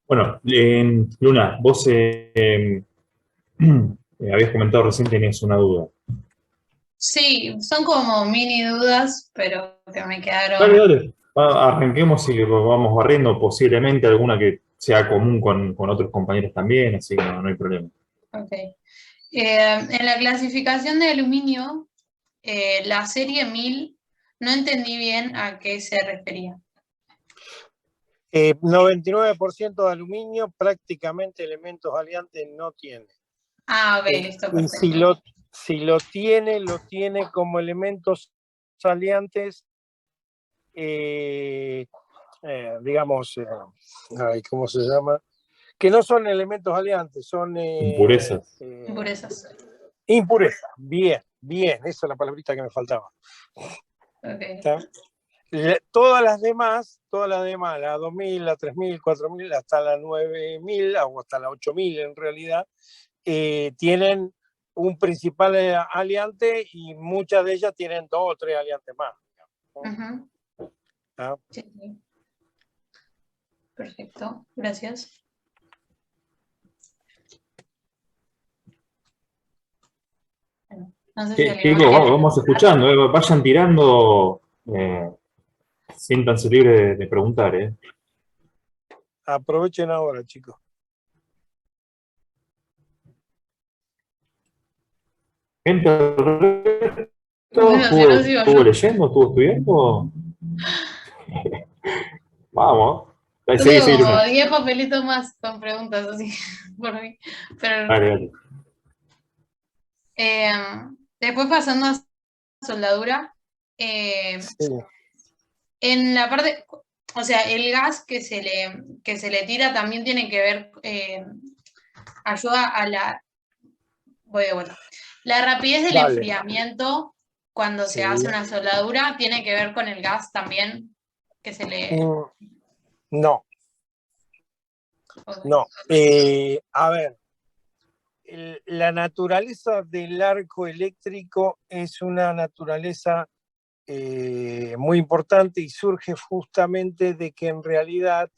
Bueno, Luna, vos habías comentado recién tenías una duda. Sí, son como mini dudas, pero que me Dale, quedaron. dale. Arranquemos y vamos barriendo posiblemente alguna que sea común con otros compañeros también, así que no hay problema. Ok. En la clasificación de aluminio, la serie 1000, no entendí bien a qué se refería. 99% de aluminio, prácticamente elementos aliantes no tiene. Ah, ok, listo, Y perfecto. si lo tiene como elementos aliantes, eh, digamos, ay, ¿cómo se llama? Que no son elementos aliantes, son Impurezas. Impurezas. impurezas. Bien, bien, esa es la palabrita que me faltaba. Ok. ¿Está? Todas las demás, la 2000, la 3000, 4000, hasta la 9000 o hasta la 8000 en realidad, tienen un principal aliante y muchas de ellas tienen dos o tres aliantes más. ¿No? Ujú. ¿Ah? Sí, sí. Perfecto, gracias. Bueno, no sé si alguien más Chicos, quiere vamos preguntar. escuchando, vayan tirando, siéntanse libres de preguntar, ¿eh? Aprovechen ahora, chicos. Gente, ¿el resto Bueno, si no sigo estuvo yo. leyendo, estuvo estudiando? Vamos. Dale, Yo seguí, tengo seguí, como Luna. 10 papelitos más con preguntas así por mí. Pero Dale, dale. eh, después pasando a soldadura, eh, Sí. en la parte, o sea, el gas que se le tira también tiene que ver, ayuda a la, voy de vuelta. La rapidez del Dale. enfriamiento cuando se Sí. hace una soldadura tiene que ver con el gas también que se le... Mm, no, Ok. no. A ver, la naturaleza del arco eléctrico es una naturaleza muy importante y surge justamente de que en realidad,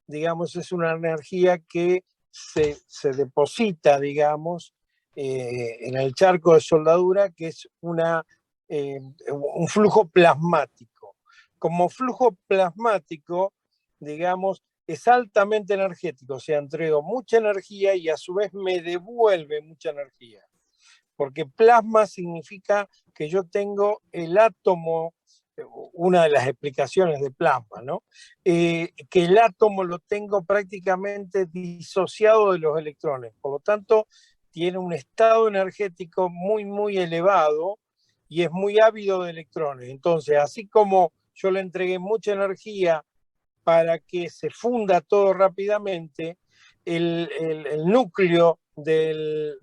digamos, es una energía que se deposita, digamos, en el charco de soldadura, que es un flujo plasmático. Como flujo plasmático, digamos, es altamente energético, o sea, entrego mucha energía y a su vez me devuelve mucha energía, porque plasma significa que yo tengo el átomo, una de las explicaciones de plasma, ¿no? Que el átomo lo tengo prácticamente disociado de los electrones, por lo tanto, tiene un estado energético muy, muy elevado y es muy ávido de electrones. Entonces, así como yo le entregué mucha energía para que se funda todo rápidamente, el núcleo del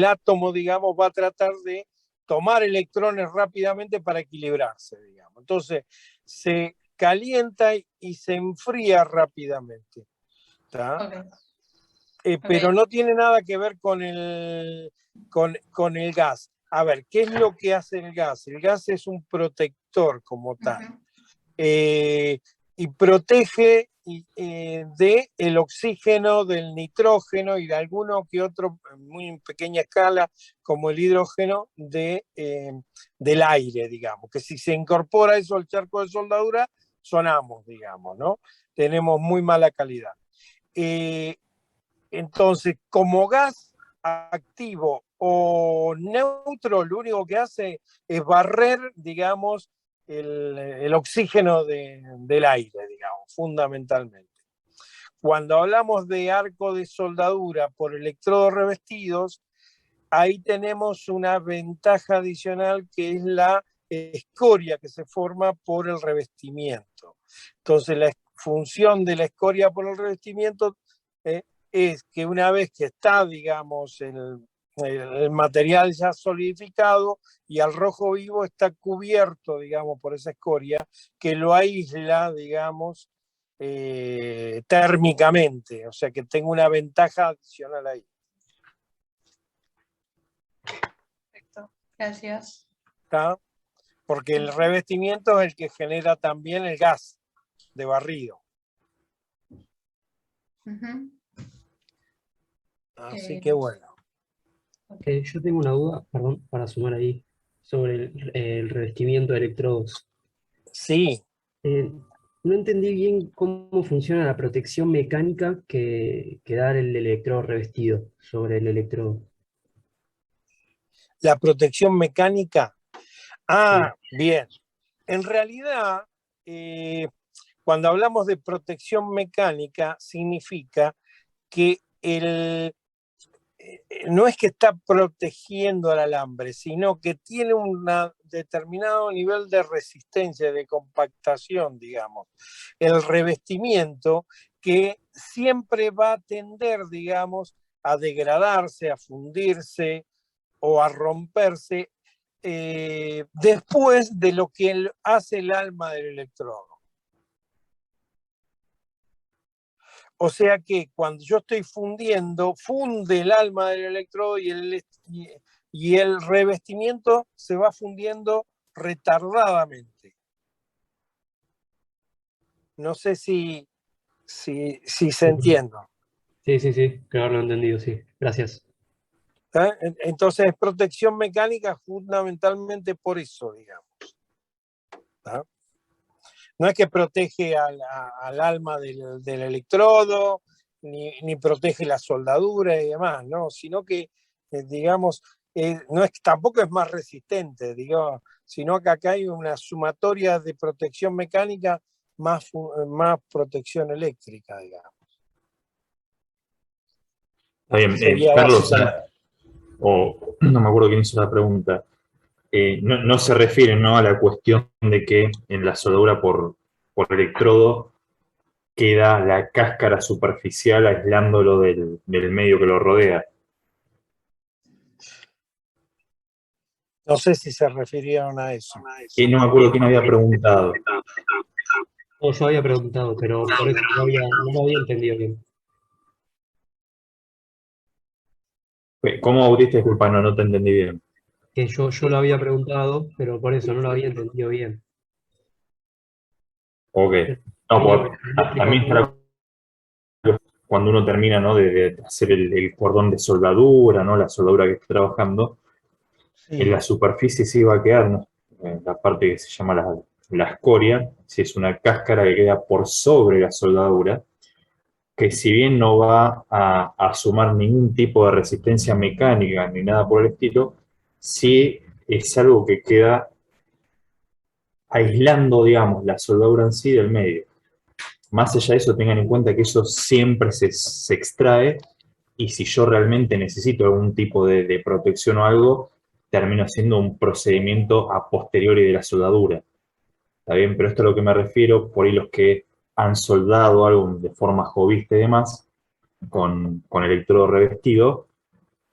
átomo, digamos, va a tratar de tomar electrones rápidamente para equilibrarse, digamos. Entonces, se calienta y se enfría rápidamente. ¿Tá? Ok, Pero ok. no tiene nada que ver con el gas. A ver, ¿qué es lo que hace el gas? El gas es un protector como tal. Ujú. eh, y protege de el oxígeno, del nitrógeno y de alguno que otro, muy en pequeña escala, como el hidrógeno del aire, digamos, que si se incorpora eso al charco de soldadura, sonamos, digamos, ¿no? Tenemos muy mala calidad. Eh, entonces, como gas activo o neutro, lo único que hace es barrer, digamos, el oxígeno del aire, digamos, fundamentalmente. Cuando hablamos de arco de soldadura por electrodos revestidos, ahí tenemos una ventaja adicional que es la escoria que se forma por el revestimiento. Entonces, la función de la escoria por el revestimiento eh, es que una vez que está, digamos, el material ya solidificado y al rojo vivo está cubierto, digamos, por esa escoria que lo aísla, digamos, térmicamente, o sea que tengo una ventaja adicional ahí. Perfecto, gracias. ¿Está? Porque el revestimiento es el que genera también el gas de barrido. Ujú. Así que bueno. Yo tengo una duda, perdón, para sumar ahí, sobre el revestimiento de electrodos. Sí, No entendí bien cómo funciona la protección mecánica que da el electrodo revestido sobre el electrodo. la protección mecánica. Ah, Sí. bien. En realidad, cuando hablamos de protección mecánica, significa que no es que está protegiendo al alambre, sino que tiene un determinado nivel de resistencia, de compactación, digamos. El revestimiento que siempre va a tender, digamos, a degradarse, a fundirse o a romperse después de lo que hace el alma del electrodo. O sea que cuando yo estoy fundiendo, funde el alma del electrodo y el revestimiento se va fundiendo retardadamente. No sé si se entiende. Sí, creo haberlo entendido, sí. Gracias. Entonces, protección mecánica fundamentalmente por eso, digamos. ¿Tá? No es que protege al alma del electrodo, ni protege la soldadura y demás, ¿no? Sino que, digamos, no es, tampoco es más resistente, digamos, sino que acá hay una sumatoria de protección mecánica más protección eléctrica, digamos. Está bien, Sería Carlos, básicamente. o no me acuerdo quién hizo la pregunta, no se refiere, ¿no?, a la cuestión de que en la soldadura por electrodo queda la cáscara superficial aislándolo del medio que lo rodea. No sé si se refirieron a eso. Y no me acuerdo quién había preguntado. Yo había preguntado, pero por eso no lo había entendido bien. ¿Cómo, Bautista? Disculpa, no te entendí bien. Que yo lo había preguntado, pero por eso no lo había entendido bien. Ok. No, Digo, pues, eléctrico también está puro. cuando uno termina, ¿no?, de hacer el cordón de soldadura, ¿no?, la soldadura que está trabajando, en Sí, la superficie sí va a quedar, ¿no?, la parte que se llama la escoria, si es una cáscara que queda por sobre la soldadura, que si bien no va a sumar ningún tipo de resistencia mecánica ni nada por el estilo, sí es algo que queda aislando, digamos, la soldadura en sí del medio. Más allá de eso, tengan en cuenta que eso siempre se extrae, y si yo realmente necesito algún tipo de protección o algo, termino haciendo un procedimiento a posteriori de la soldadura. ¿Está bien? Pero esto es a lo que me refiero, por ahí los que han soldado algo de forma hobbyista y demás, con electrodo revestido,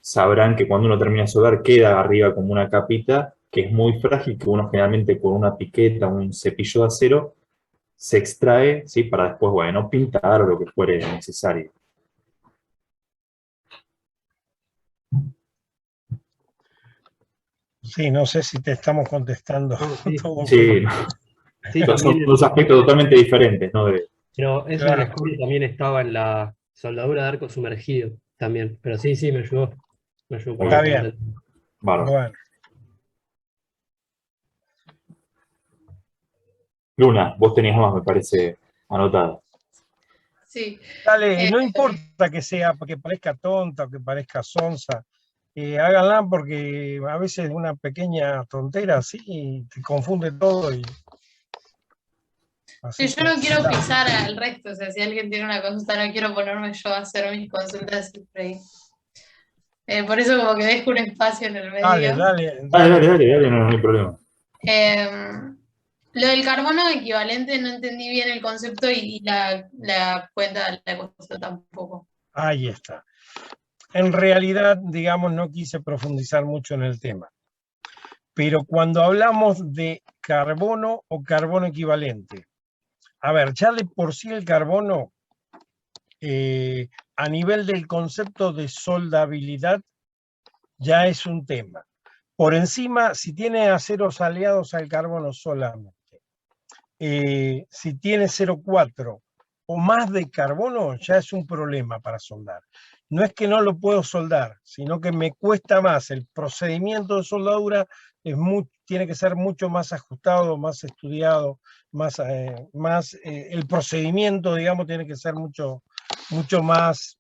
sabrán que cuando uno termina de soldar queda arriba como una capita que es muy frágil, que uno generalmente con una piqueta o un cepillo de acero se extrae, ¿sí?, para después, bueno, pintar o lo que fuere necesario. sí, no sé si te estamos contestando No, sí, todo. Sí, sí, son también, dos aspectos totalmente diferentes, ¿no? pero eso de la Claro, escoria también estaba en la soldadura de arco sumergido también. Pero sí, me ayudó un Ok, está poco. bien. bárbaro. Bueno, Luna, vos tenías más, me parece, anotado. Sí. dale, Eh, no importa que sea, que parezca tonta o que parezca sonsa, háganla porque a veces una pequeña tontera así te confunde todo y Sí, así yo que no quiero dale, pisar al resto, o sea, si alguien tiene una consulta, no quiero ponerme yo a hacer mis consultas siempre ahí. Por eso como que dejo un espacio en el dale, medio. dale, Dale, dale. no hay problema. Lo del carbono equivalente no entendí bien el concepto y la cuenta de la cosa tampoco. Ahí está. En realidad, digamos, no quise profundizar mucho en el tema, pero cuando hablamos de carbono o carbono equivalente, a ver, ya de por sí el carbono, a nivel del concepto de soldabilidad, ya es un tema. Por encima, si tiene aceros aliados al carbono solamente, si tiene 0,4 o más de carbono ya es un problema para soldar. No es que no lo puedo soldar, sino que me cuesta más. El procedimiento de soldadura tiene que ser mucho más ajustado, más estudiado, el procedimiento, digamos, tiene que ser mucho más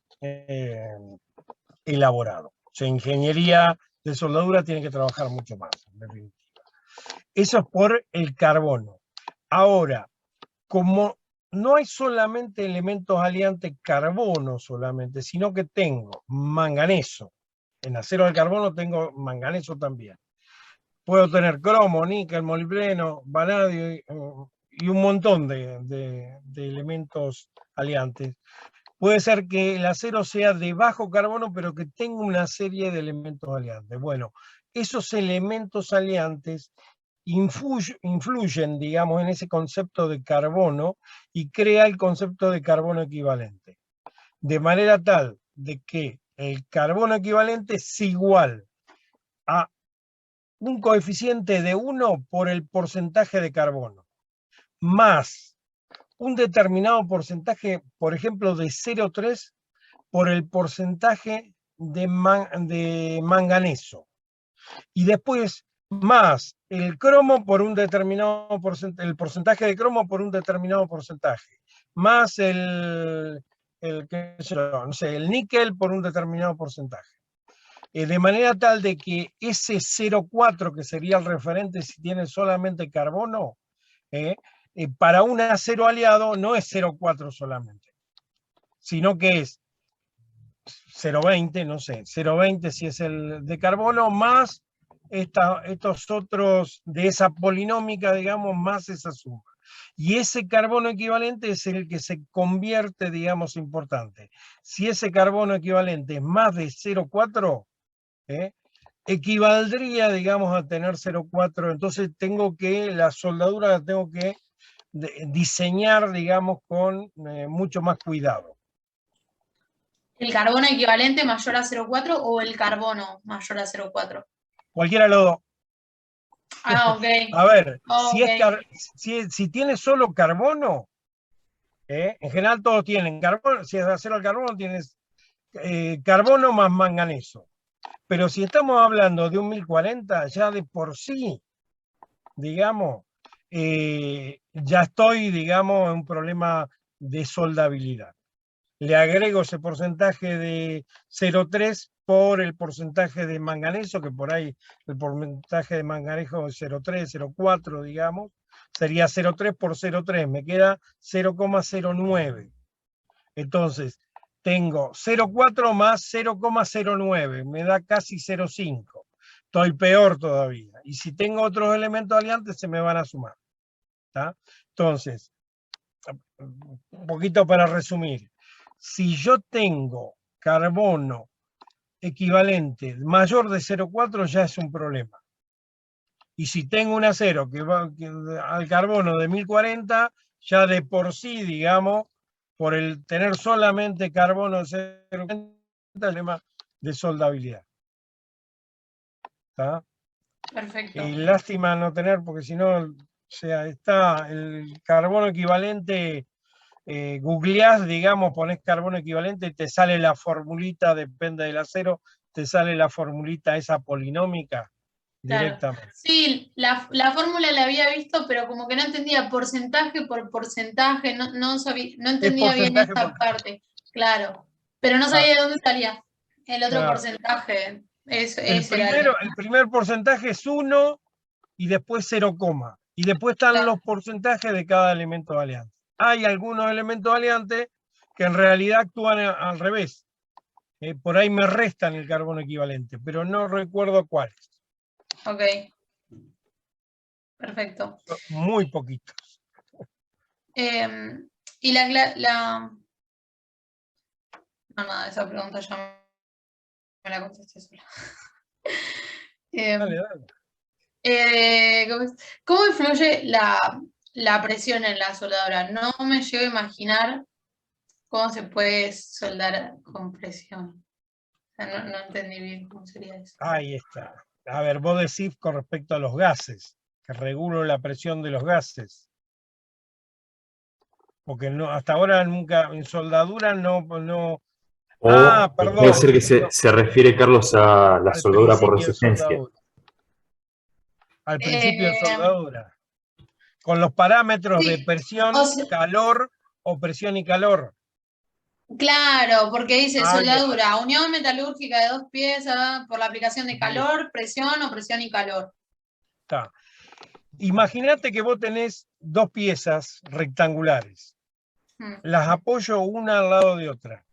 elaborado. O sea, ingeniería de soldadura tiene que trabajar mucho más, en definitiva. Eso es por el carbono. Ahora, como no hay solamente elementos aliantes carbono solamente, sino que tengo manganeso. En acero de carbono tengo manganeso también. Puedo tener cromo, níquel, molibdeno, vanadio y un montón de elementos aliantes. Puede ser que el acero sea de bajo carbono, pero que tenga una serie de elementos aliantes. Bueno, esos elementos aliantes influyen, digamos, en ese concepto de carbono y crea el concepto de carbono equivalente. De manera tal de que el carbono equivalente es igual a un coeficiente de 1 por el porcentaje de carbono, más un determinado porcentaje, por ejemplo, de 0,3 por el porcentaje de manganeso. Y después más el cromo por un determinado porcentaje, el porcentaje de cromo por un determinado porcentaje, más el níquel por un determinado porcentaje. De manera tal de que ese 0,4 que sería el referente si tiene solamente carbono, para un acero aliado no es 0,4 solamente, sino que es 0,20, no sé, 0,20 si es el de carbono, más estos otros de esa polinómica, digamos, más esa suma. Y ese carbono equivalente es el que se convierte, digamos, importante. Si ese carbono equivalente es más de 0,4, equivaldría, digamos, a tener 0,4. Entonces la soldadura la tengo que diseñar, digamos, con mucho más cuidado. ¿El carbono equivalente mayor a 0,4 o el carbono mayor a 0,4? Cualquiera de los dos. Ah, ok. A ver, Okay. si tiene solo carbono, en general todos tienen carbono, si es de acero al carbono, tienes carbono más manganeso. Pero si estamos hablando de un 1040, ya de por sí, digamos, ya estoy, digamos, en un problema de soldabilidad. Le agrego ese porcentaje de 0,3 por el porcentaje de manganeso, que por ahí el porcentaje de manganeso es 0,3, 0,4, digamos, sería 0,3 por 0,3, me queda 0,09. Entonces, tengo 0,4 más 0,09, me da casi 0,5. Estoy peor todavía. Y si tengo otros elementos aliantes, se me van a sumar. ¿Tá? Entonces, un poquito para resumir. Si yo tengo carbono equivalente mayor de 0,4 ya es un problema. Y si tengo un acero que va al carbono de 1040, ya de por sí, digamos, por el tener solamente carbono de 0,40, es problema de soldabilidad. ¿Está? Perfecto. Lástima no tener, porque si no, o sea, está el carbono equivalente. Googleás, digamos, pones carbono equivalente y te sale la formulita, depende del acero, te sale la formulita esa polinómica directamente. Claro. Sí, la fórmula la había visto, pero como que no entendía porcentaje por porcentaje, no entendía bien porcentaje esta por- parte, claro. Pero no sabía de dónde salía el otro Claro. porcentaje. El primer porcentaje es 1 y después 0, y después están Claro. los porcentajes de cada elemento aliante. Hay algunos elementos aliantes que en realidad actúan al revés. Por ahí me restan el carbono equivalente, pero no recuerdo cuáles. Ok. Perfecto. Muy poquitos. Y no, nada, esa pregunta ya me la contesté sola. Dale, dale. ¿Cómo influye la presión en la soldadura? No me llego a imaginar cómo se puede soldar con presión. O sea, no entendí bien cómo sería eso. Ahí está. A ver, vos decís con respecto a los gases, que regulo la presión de los gases. Porque no, hasta ahora nunca, en soldadura no. O Perdón. puede ser que se refiere, Carlos, a la Al soldadura por principio de resistencia. soldadura. Al principio de Eh, soldadura. Con los parámetros de sí, presión, o sea, calor o presión y calor. claro, porque dice Ahí está. soldadura, unión metalúrgica de dos piezas por la aplicación de calor, presión o presión y calor. Está. Imagínate que vos tenés dos piezas rectangulares. Mm. Las apoyo una al lado de otra.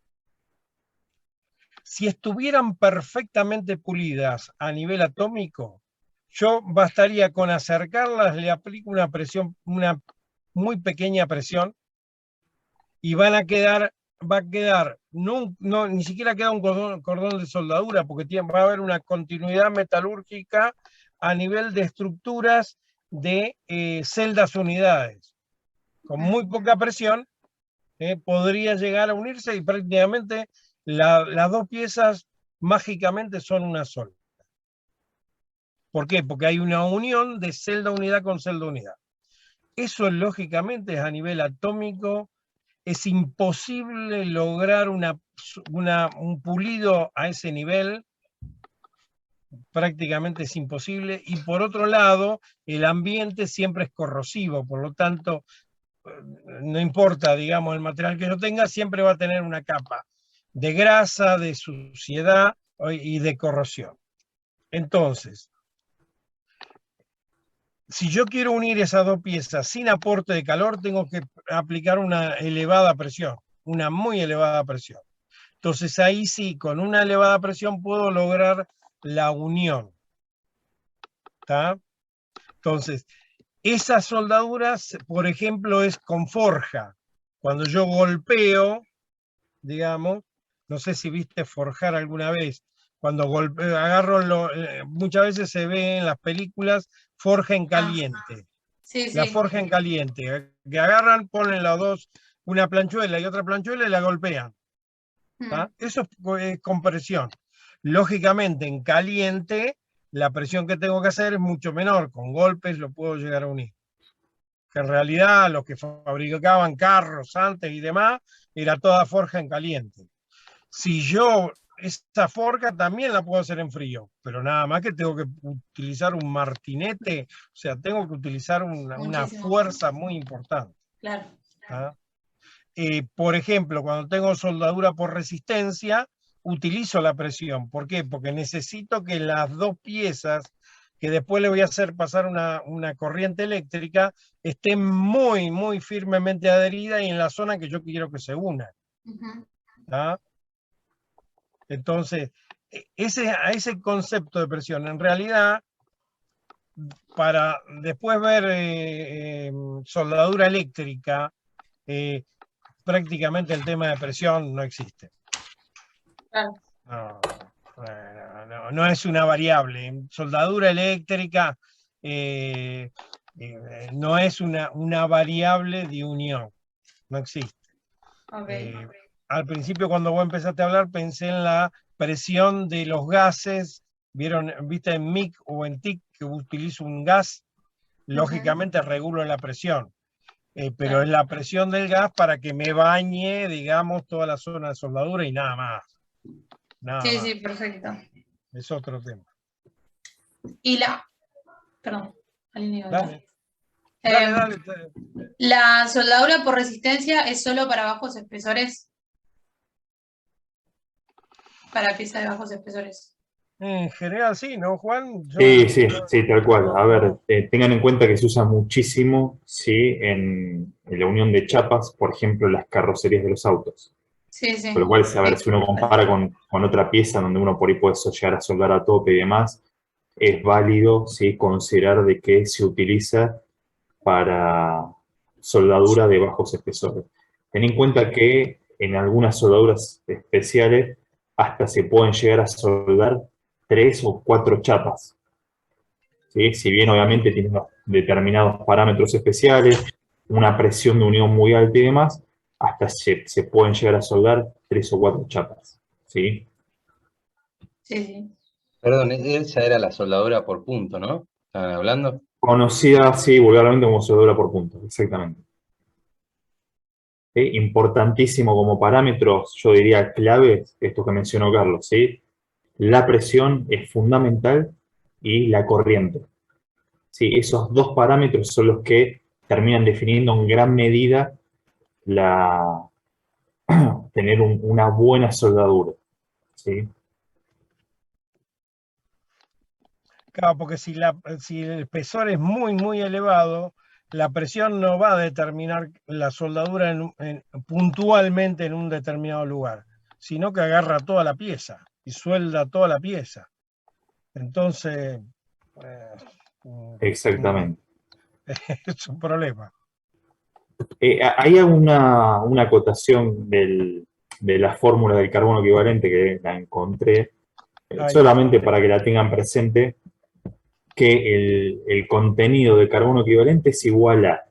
Si estuvieran perfectamente pulidas a nivel atómico, yo bastaría con acercarlas, le aplico una presión, una muy pequeña presión, y va a quedar, ni siquiera queda un cordón de soldadura, porque va a haber una continuidad metalúrgica a nivel de estructuras de celdas unidades. Con muy poca presión podría llegar a unirse y prácticamente las dos piezas mágicamente son una sola. ¿Por qué? Porque hay una unión de celda unidad con celda unidad. Eso lógicamente es a nivel atómico. Es imposible lograr un pulido a ese nivel, prácticamente es imposible, y por otro lado, el ambiente siempre es corrosivo, por lo tanto, no importa, digamos, el material que yo tenga, siempre va a tener una capa de grasa, de suciedad y de corrosión. Entonces, si yo quiero unir esas dos piezas sin aporte de calor, tengo que aplicar una elevada presión, una muy elevada presión. Entonces ahí sí, con una elevada presión puedo lograr la unión. ¿Tá? Entonces, esas soldaduras, por ejemplo, es con forja. Cuando yo golpeo, digamos, no sé si viste forjar alguna vez, cuando golpeo, muchas veces se ve en las películas forja en caliente. Sí, La sí. forja en caliente, que agarran, ponen las dos, una planchuela y otra planchuela y la golpean. ¿Tá? Eso es compresión. Lógicamente, en caliente, la presión que tengo que hacer es mucho menor. Con golpes lo puedo llegar a unir. Que en realidad los que fabricaban carros antes y demás, era toda forja en caliente. Si yo, esta forja también la puedo hacer en frío, pero nada más que tengo que utilizar un martinete, o sea, tengo que utilizar una fuerza muy importante. Claro. ¿Tá? Por ejemplo, cuando tengo soldadura por resistencia, utilizo la presión. ¿Por qué? Porque necesito que las dos piezas, que después le voy a hacer pasar una corriente eléctrica, estén muy, muy firmemente adheridas y en la zona que yo quiero que se unan. ¿Tá? Entonces, a ese concepto de presión, en realidad, para después ver soldadura eléctrica, prácticamente el tema de presión no existe. Claro. No es una variable. En soldadura eléctrica no es una variable de unión. No existe. Okay. Al principio, cuando vos empezaste a hablar, pensé en la presión de los gases. ¿Viste en MIC o en TIC que utilizo un gas? Lógicamente regulo la presión. Pero es la presión del gas para que me bañe, digamos, toda la zona de soldadura y nada más. Sí, sí, perfecto. Es otro tema. Y perdón, alguien iba a hablar. Dale. ¿La soldadura por resistencia es solo para bajos espesores? Para piezas de bajos espesores. En general sí, ¿no, Juan? Sí, tal cual. A ver, tengan en cuenta que se usa muchísimo, ¿sí? En la unión de chapas, por ejemplo, las carrocerías de los autos. Sí, sí. Con lo cual, a ver, si uno compara con otra pieza donde uno por ahí puede llegar a soldar a tope y demás, es válido, ¿sí? Considerar de que se utiliza para soldadura de bajos espesores. Ten en cuenta que en algunas soldaduras especiales hasta se pueden llegar a soldar 3 o 4 chapas. ¿Sí? Si bien obviamente tiene unos determinados parámetros especiales, una presión de unión muy alta y demás, hasta se pueden llegar a soldar 3 o 4 chapas. ¿Sí? Sí. Perdón, esa era la soldadura por punto, ¿no? ¿Estaban hablando? Conocida, sí, vulgarmente como soldadura por punto, exactamente. ¿sí? Importantísimo como parámetros, yo diría clave, esto que mencionó Carlos, ¿sí? La presión es fundamental y la corriente. Sí, esos dos parámetros son los que terminan definiendo en gran medida tener una buena soldadura. ¿Sí? Claro, porque si el espesor es muy, muy elevado, la presión no va a determinar la soldadura puntualmente en un determinado lugar, sino que agarra toda la pieza y suelda toda la pieza. Entonces, Exactamente. es un problema. Hay una acotación de la fórmula del carbono equivalente que la encontré, solamente para que la tengan presente, que el contenido de carbono equivalente es igual a,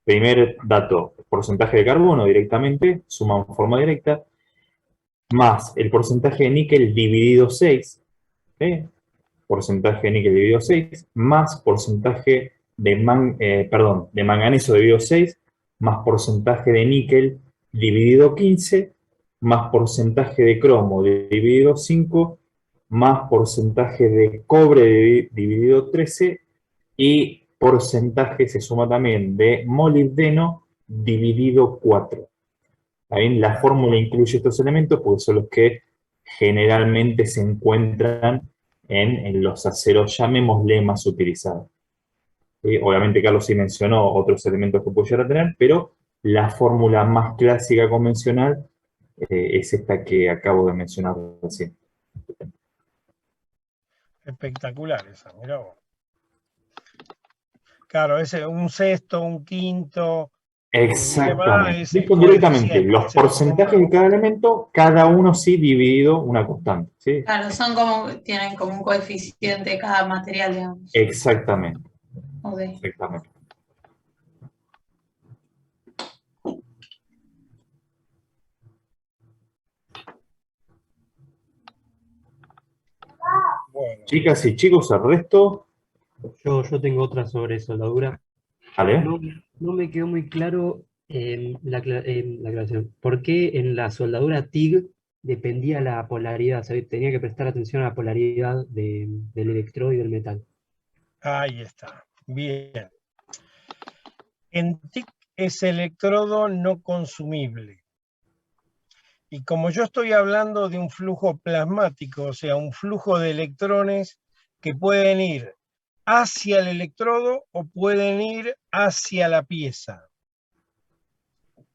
primer dato, porcentaje de carbono directamente, sumado en forma directa, más el porcentaje de níquel dividido 6, ¿sí? Porcentaje de níquel dividido 6, más porcentaje de manganeso dividido 6, más porcentaje de níquel dividido 15, más porcentaje de cromo dividido 5, más porcentaje de cobre dividido 13, y porcentaje se suma también de molibdeno dividido 4. También la fórmula incluye estos elementos porque son los que generalmente se encuentran en los aceros, llamémosle, más utilizados. Obviamente Carlos sí mencionó otros elementos que puede llegar a tener, pero la fórmula más clásica convencional es esta que acabo de mencionar recién. Espectacular esa, mirá vos. Claro, ese un sexto, un quinto. Exactamente. Es Dijo el directamente coeficiente, los se lo porcentajes suma. de cada elemento, cada uno sí dividido una constante. ¿Sí? Claro, tienen como un coeficiente cada material, digamos. Exactamente. Okay. Exactamente. Bueno, Chicas y chicos, el resto, Yo tengo otra sobre soldadura. ¿vale? No me quedó muy claro la aclaración. ¿Por qué en la soldadura TIG dependía la polaridad? O sea, tenía que prestar atención a la polaridad del electrodo y del metal. ahí está. Bien. En TIC es electrodo no consumible. Y como yo estoy hablando de un flujo plasmático, o sea, un flujo de electrones que pueden ir hacia el electrodo o pueden ir hacia la pieza.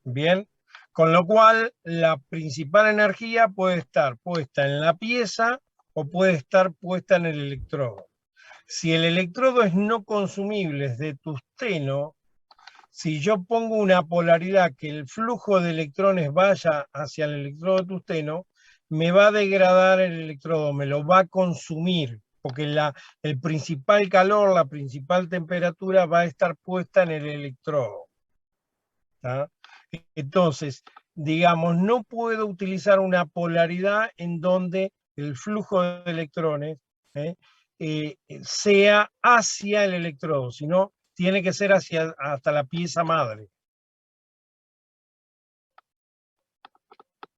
Bien, con lo cual la principal energía puede estar puesta en la pieza o puede estar puesta en el electrodo. Si el electrodo es no consumible, es de tungsteno, si yo pongo una polaridad que el flujo de electrones vaya hacia el electrodo de tungsteno, me va a degradar el electrodo, me lo va a consumir, porque el principal calor, la principal temperatura va a estar puesta en el electrodo. ¿Tá? Entonces, digamos, no puedo utilizar una polaridad en donde el flujo de electrones sea hacia el electrodo, sino tiene que ser hasta la pieza madre.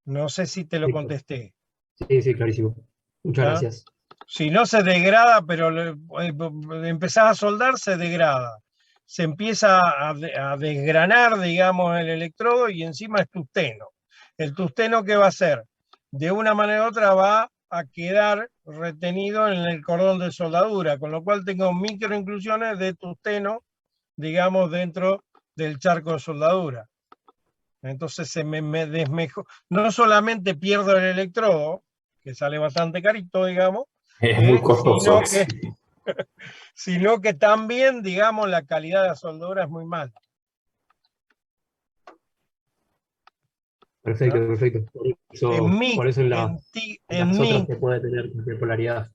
No sé si te lo Perfecto. contesté. Sí, clarísimo. Muchas ¿Tá? gracias. Si no se degrada, pero empezás a soldar, se degrada. Se empieza a desgranar, digamos, el electrodo y encima es tungsteno. El tungsteno, ¿qué va a hacer? De una manera u otra va a quedar retenido en el cordón de soldadura, con lo cual tengo microinclusiones de tungsteno, digamos, dentro del charco de soldadura. Entonces me desmejo. No solamente pierdo el electrodo, que sale bastante carito, digamos, Es muy costoso sino que también, digamos, la calidad de la soldadura es muy mala. Perfecto, ¿No? perfecto. En Por eso en las otras MIG, se puede tener bipolaridad.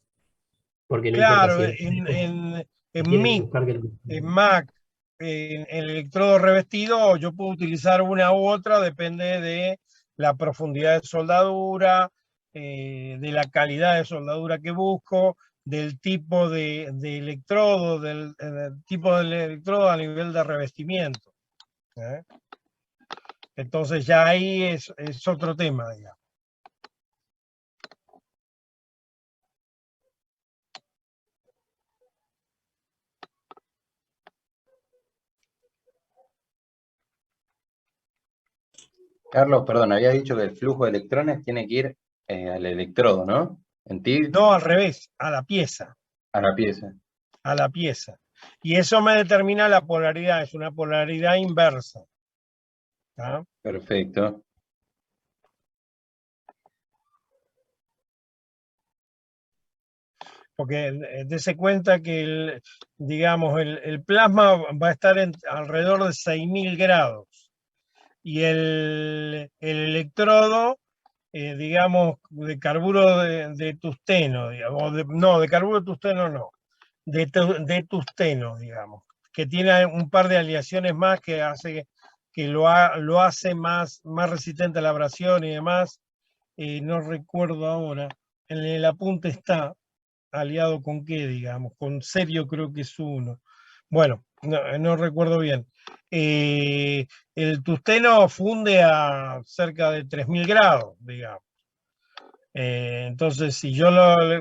Porque no importa claro, si el en quiere MIG, buscar que en MAC, en el electrodo revestido, yo puedo utilizar una u otra, depende de la profundidad de soldadura, de la calidad de soldadura que busco, del tipo de electrodo, del tipo del electrodo a nivel de revestimiento. Entonces ya ahí es otro tema, digamos. Carlos, perdón, había dicho que el flujo de electrones tiene que ir al electrodo, ¿no? En TIG, No, al revés, a la pieza. a la pieza. A la pieza. Y eso me determina la polaridad, es una polaridad inversa. ¿Tá? Perfecto. Porque dése cuenta que digamos, el plasma va a estar alrededor de 6000 grados y el electrodo, digamos, de carburo de tungsteno, digamos, no, de carburo de tungsteno no, de tungsteno, digamos, que tiene un par de aleaciones más que hace que lo hace más resistente a la abrasión y demás. No recuerdo ahora, en el apunte está aliado con qué, digamos, con serio creo que es uno. Bueno, no recuerdo bien. El tungsteno funde a cerca de 3000 grados, digamos. Entonces, si yo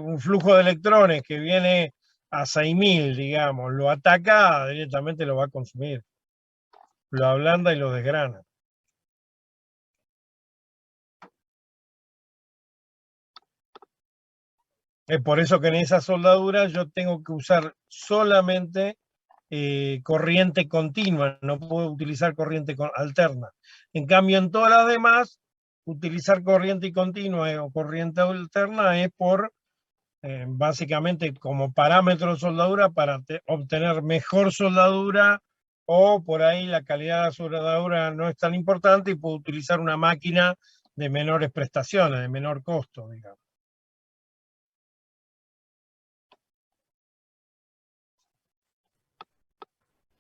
un flujo de electrones que viene a 6000, digamos, lo ataca, directamente lo va a consumir. Lo ablanda y lo desgrana. Es por eso que en esa soldadura yo tengo que usar solamente corriente continua, no puedo utilizar corriente alterna. En cambio, en todas las demás, utilizar corriente continua o corriente alterna es por, básicamente, como parámetro de soldadura para obtener mejor soldadura, o por ahí la calidad de la soldadura no es tan importante y puedo utilizar una máquina de menores prestaciones, de menor costo, digamos.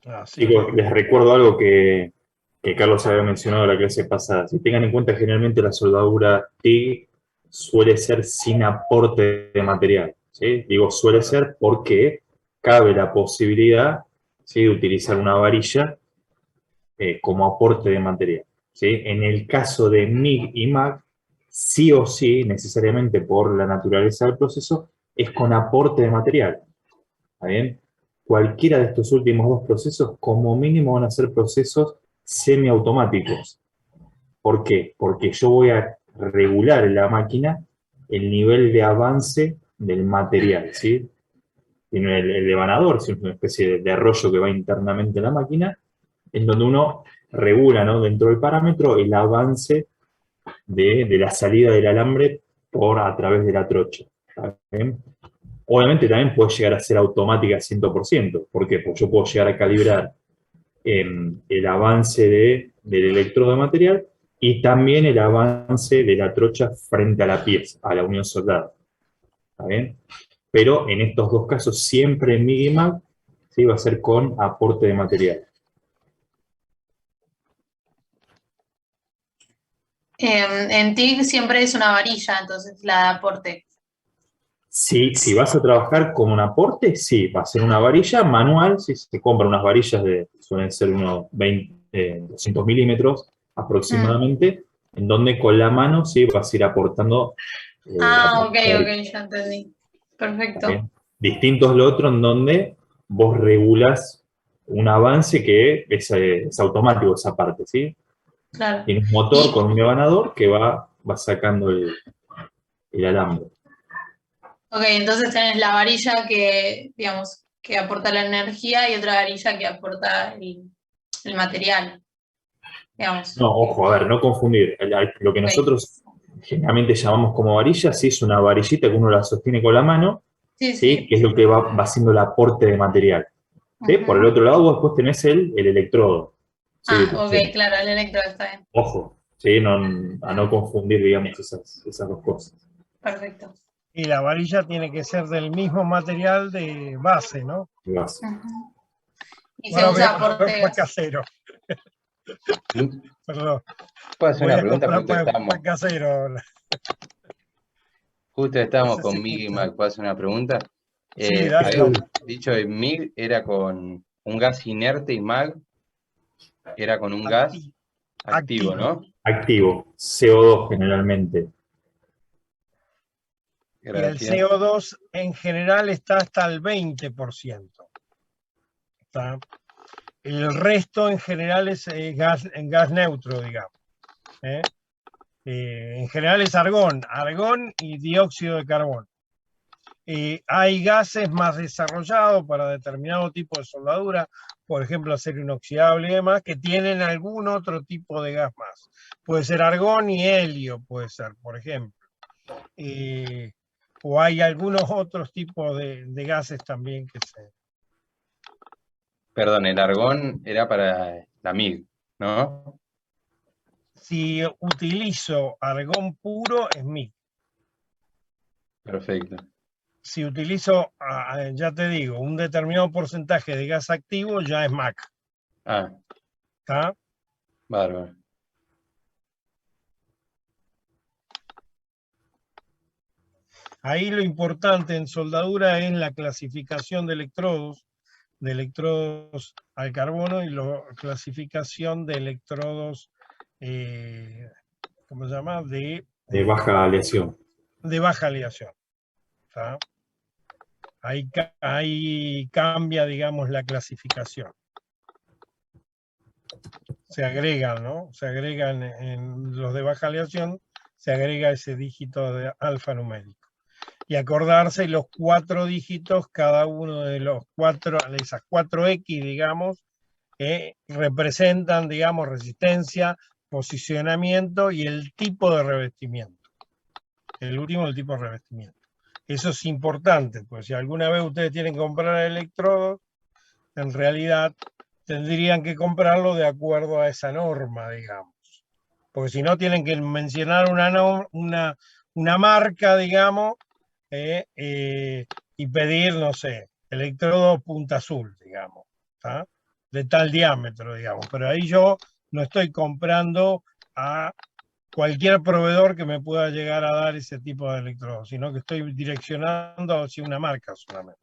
Así Chicos, que, les recuerdo algo que Carlos había mencionado en la clase pasada. Si tengan en cuenta, generalmente la soldadura TIG suele ser sin aporte de material, ¿sí? Digo suele ser porque cabe la posibilidad, ¿sí?, de utilizar una varilla como aporte de material, ¿sí? En el caso de MIG y MAG, sí o sí, necesariamente por la naturaleza del proceso, es con aporte de material. ¿Está bien? Cualquiera de estos últimos dos procesos, como mínimo, van a ser procesos semiautomáticos. ¿Por qué? Porque yo voy a regular en la máquina el nivel de avance del material, ¿sí? Tiene el devanador, es una especie de rollo que va internamente en la máquina, en donde uno regula, ¿no?, dentro del parámetro el avance de la salida del alambre a través de la trocha. ¿Está bien? Obviamente también puede llegar a ser automática 100%. ¿Por qué? Porque yo puedo llegar a calibrar el avance del electrodo de material y también el avance de la trocha frente a la pieza, a la unión soldada. ¿Está bien? Pero en estos dos casos, siempre en MIG y MAG, ¿sí?, va a ser con aporte de material. En TIG siempre es una varilla, entonces la de aporte. Sí, si vas a trabajar con un aporte, sí, va a ser una varilla manual, si se compran unas varillas suelen ser unos 200 milímetros aproximadamente, en donde con la mano sí vas a ir aportando. Ok, ya entendí. Perfecto. ¿Bien? Distinto es lo otro en donde vos regulás un avance que es automático esa parte, ¿sí? Claro. Tiene un motor con un devanador que va sacando el alambre. Ok, entonces tenés la varilla que, digamos, que aporta la energía y otra varilla que aporta el material, digamos. No, ojo, a ver, no confundir. Lo que nosotros generalmente llamamos como varilla, sí, es una varillita que uno la sostiene con la mano, Sí, ¿sí?, sí. que es lo que va haciendo el aporte de material. ¿Sí? Por el otro lado, vos después tenés el electrodo. ¿Sí? Ok, claro, el electrodo está bien. Ojo, ¿sí?, a no confundir, digamos, esas dos cosas. Perfecto. y la varilla tiene que ser del mismo material de base, ¿no? Y se usa aporte. Pan casero. ¿Puedo Perdón. hacer Voy una a pregunta? comprar pan casero ahora. Justo estábamos No sé con si MIG y escuchan. MAG. ¿Puedo hacer una pregunta? Sí, dale. Habías dicho que MIG era con un gas inerte y MAG era con un gas Activo, ¿no? Activo, CO2 generalmente. Y el Gracias. CO2 en general está hasta el 20%. ¿Está? El resto en general es gas neutro, digamos. En general es argón y dióxido de carbono. Hay gases más desarrollados para determinado tipo de soldadura, por ejemplo, acero inoxidable y demás, que tienen algún otro tipo de gas más. Puede ser argón y helio, puede ser, por ejemplo. O hay algunos otros tipos de gases también que se... Perdón, el argón era para la MIG, ¿no? Si utilizo argón puro, es MIG. Perfecto. Si utilizo, ya te digo, un determinado porcentaje de gas activo, ya es MAC. Ah, ¿Está? bárbaro. Ahí lo importante en soldadura es la clasificación de electrodos al carbono y la clasificación de electrodos, ¿cómo se llama? De baja aleación. De baja aleación. ¿Tá? Ahí cambia, digamos, la clasificación. Se agregan, ¿no? Se agregan en los de baja aleación, se agrega ese dígito de alfanumérico. Y acordarse los 4 dígitos, cada uno de los esas 4X, digamos, que representan, digamos, resistencia, posicionamiento y el tipo de revestimiento. El último, el tipo de revestimiento. Eso es importante, pues si alguna vez ustedes tienen que comprar electrodos, en realidad tendrían que comprarlo de acuerdo a esa norma, digamos. Porque si no, tienen que mencionar una marca, digamos, y pedir, no sé, electrodo punta azul, digamos, ¿tá? De tal diámetro, digamos. Pero ahí yo no estoy comprando a cualquier proveedor que me pueda llegar a dar ese tipo de electrodos, sino que estoy direccionando hacia una marca solamente.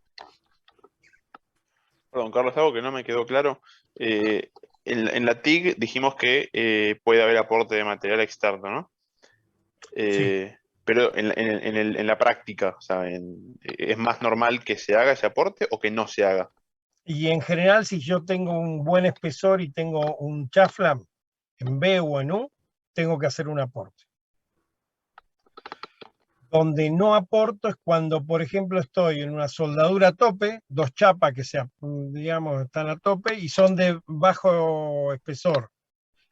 Perdón, Carlos, algo que no me quedó claro. En la TIG dijimos que puede haber aporte de material externo, ¿no? Sí. Pero en la práctica, o sea, ¿es más normal que se haga ese aporte o que no se haga? Y en general, si yo tengo un buen espesor y tengo un chaflam en B o en U, tengo que hacer un aporte. Donde no aporto es cuando, por ejemplo, estoy en una soldadura a tope, 2 chapas que digamos, están a tope y son de bajo espesor.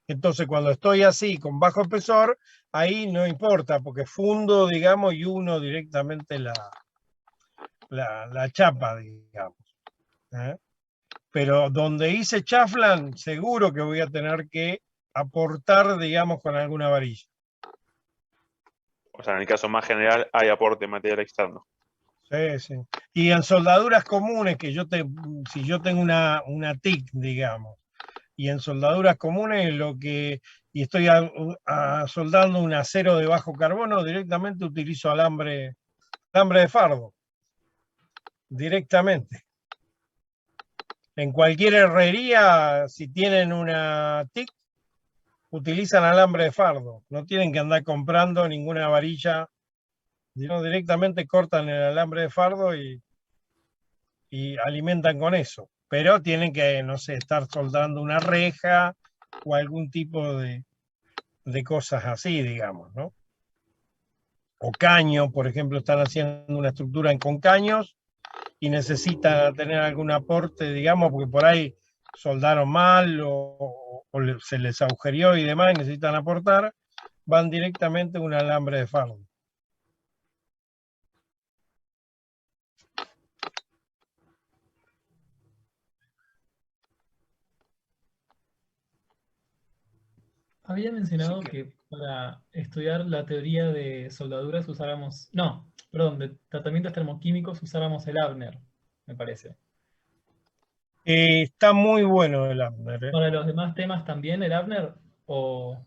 Entonces, cuando estoy así, con bajo espesor, ahí no importa, porque fundo, digamos, y uno directamente la chapa, digamos. Pero donde hice chaflan, seguro que voy a tener que aportar, digamos, con alguna varilla. O sea, en el caso más general hay aporte de material externo. Sí, sí. Y en soldaduras comunes, si yo tengo una TIC, digamos, y en soldaduras comunes y estoy soldando un acero de bajo carbono, directamente utilizo alambre de fardo. Directamente. En cualquier herrería, si tienen una TIC, utilizan alambre de fardo. No tienen que andar comprando ninguna varilla, sino directamente cortan el alambre de fardo y alimentan con eso. Pero tienen que, no sé, estar soldando una reja o algún tipo de cosas así, digamos, ¿no? O caño, por ejemplo, están haciendo una estructura con caños y necesitan tener algún aporte, digamos, porque por ahí soldaron mal o se les agujerió y demás y necesitan aportar, van directamente a un alambre de fardo. Había mencionado que para estudiar la teoría de soldaduras usáramos, no, perdón, de tratamientos termoquímicos usáramos el Abner, me parece. Está muy bueno el Abner. ¿Para los demás temas también el Abner o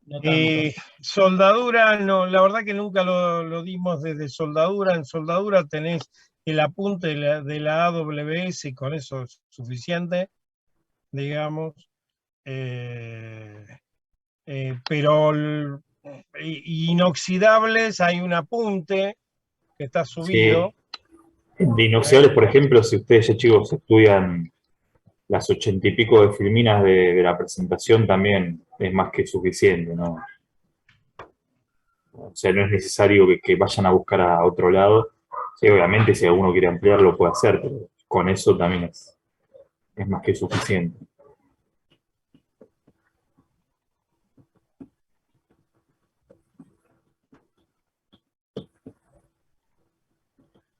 no tanto? Soldadura, no, la verdad que nunca lo dimos desde soldadura. En soldadura tenés el apunte de la AWS y con eso es suficiente, digamos. Pero inoxidables hay un apunte que está subido. De inoxidables, por ejemplo, si ustedes ya chicos estudian las 80 y pico de filminas de la presentación, también es más que suficiente, ¿no? O sea, no es necesario que vayan a buscar a otro lado. Sí, obviamente, si alguno quiere ampliar, lo puede hacer, pero con eso también es más que suficiente.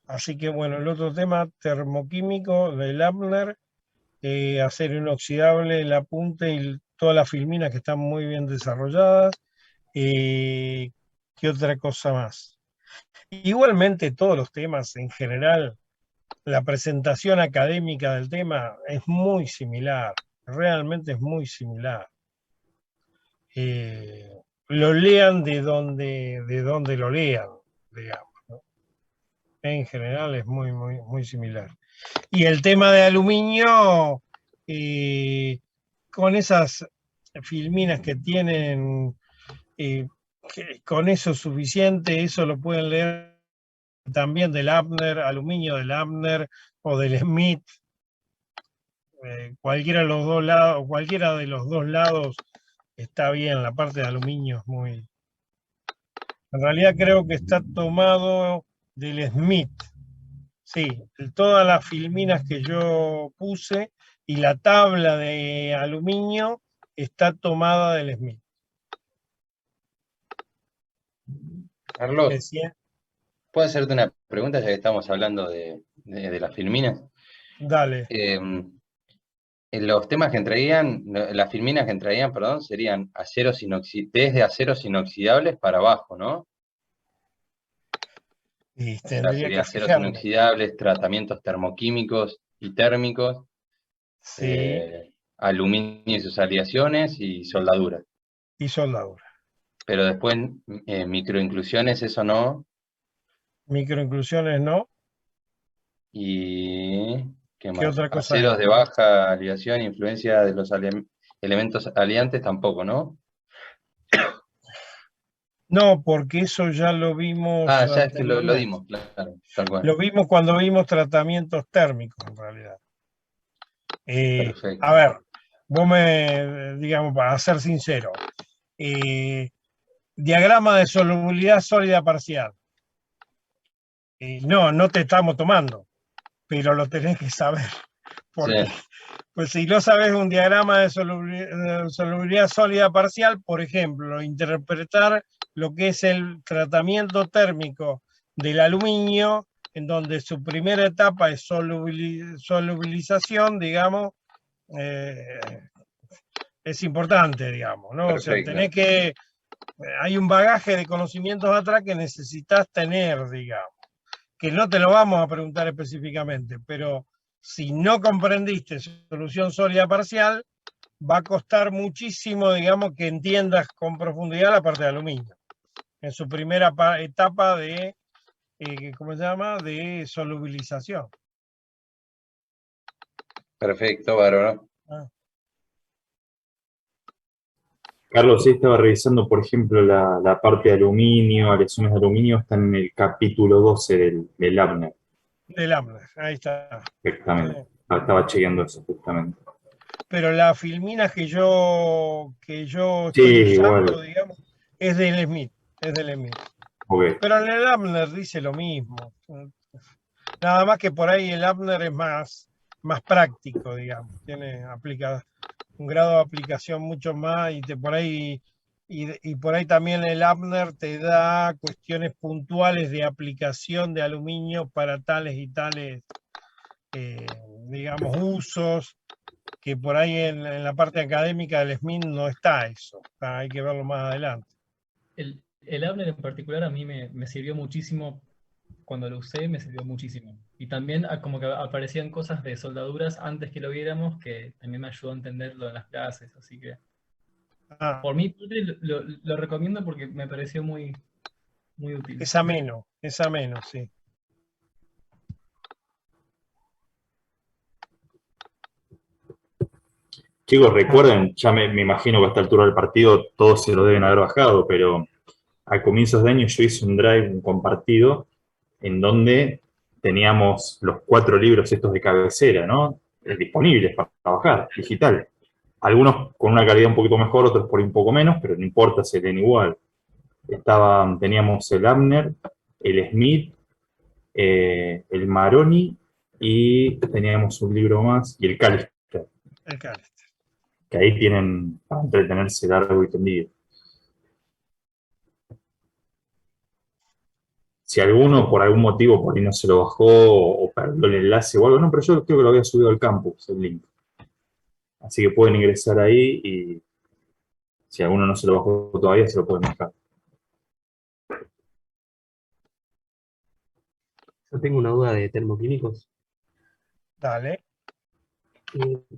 Así que bueno, el otro tema termoquímico del Abner, acero inoxidable, el apunte y todas las filminas que están muy bien desarrolladas. ¿Qué otra cosa más? Igualmente todos los temas en general, la presentación académica del tema es muy similar, realmente es muy similar. Lo lean de donde lo lean, digamos, ¿no? En general es muy, muy, muy similar. Y el tema de aluminio, con esas filminas que tienen, con eso es suficiente, eso lo pueden leer también del Abner, aluminio del Abner o del Smith, cualquiera de los dos lados, cualquiera de los dos lados está bien, la parte de aluminio es muy... En realidad creo que está tomado del Smith. Sí, todas las filminas que yo puse y la tabla de aluminio está tomada del Smith. Carlos, Decía, ¿puedo hacerte una pregunta ya que estamos hablando de las filminas? dale. En los temas que entraían, las filminas que entraían, perdón, serían desde aceros inoxidables para abajo, ¿no? Y O sea, tendría sería que aceros fijarme. inoxidables, tratamientos termoquímicos y térmicos, Sí, aluminio y sus aleaciones y soldadura. y soldadura. Pero después microinclusiones, eso no. Microinclusiones no. ¿Y qué ¿Qué más? otra cosa hay? Aceros de baja aleación, influencia de los elementos aliantes tampoco, ¿no? No, porque eso ya lo vimos Ah, ya es que lo anteriormente. dimos, claro, tal cual. Lo vimos cuando vimos tratamientos térmicos, en realidad. Perfecto. A ver, vos digamos, para ser sincero, diagrama de solubilidad sólida parcial. No te estamos tomando, pero lo tenés que saber. Porque, Sí, pues si no sabes un diagrama de solubilidad sólida parcial, por ejemplo, interpretar lo que es el tratamiento térmico del aluminio, en donde su primera etapa es solubilización, digamos, es importante, digamos, ¿no? O sea, perfecto. hay un bagaje de conocimientos atrás que necesitas tener, digamos, que no te lo vamos a preguntar específicamente, pero si no comprendiste solución sólida parcial, va a costar muchísimo, digamos, que entiendas con profundidad la parte de aluminio, en su primera etapa de, ¿cómo se llama?, de solubilización. Perfecto, bárbaro. Ah, Carlos, sí estaba revisando, por ejemplo, la parte de aluminio, aleaciones de aluminio, están en el capítulo 12 del Abner, del Abner, ahí está. exactamente. Estaba chequeando eso justamente. Pero las filminas que yo Sí, estoy usando, igual, digamos, es del Smith, es del Smith. ok. Pero en el Abner dice lo mismo. Nada más que por ahí el Abner es más práctico, digamos. Tiene un grado de aplicación mucho más y por ahí también el Abner te da cuestiones puntuales de aplicación de aluminio para tales y tales, digamos, usos, que por ahí en la parte académica del SMIN no está eso. Hay que verlo más adelante. El Abner en particular a mí me sirvió muchísimo, cuando lo usé me sirvió muchísimo. Y también como que aparecían cosas de soldaduras antes que lo viéramos, que también me ayudó a entenderlo en las clases, así que Ah, por mí lo recomiendo porque me pareció muy, muy útil. es ameno, sí. Chicos, recuerden, ya me imagino que a esta altura del partido todos se lo deben haber bajado, pero a comienzos de año yo hice un drive compartido en donde teníamos los 4 libros estos de cabecera, ¿no? Disponibles para bajar, digital. Algunos con una calidad un poquito mejor, otros por un poco menos, pero no importa, se leen igual. Teníamos el Abner, el Smith, el Maroni y teníamos un libro más, y el Callister, El Callister. que ahí tienen para entretenerse largo y tendido. Si alguno por algún motivo por ahí no se lo bajó o perdió el enlace o algo, no, pero yo creo que lo había subido al campus, el link. Así que pueden ingresar ahí y si alguno no se lo bajó todavía, se lo pueden bajar. Yo tengo una duda de termoquímicos. Dale.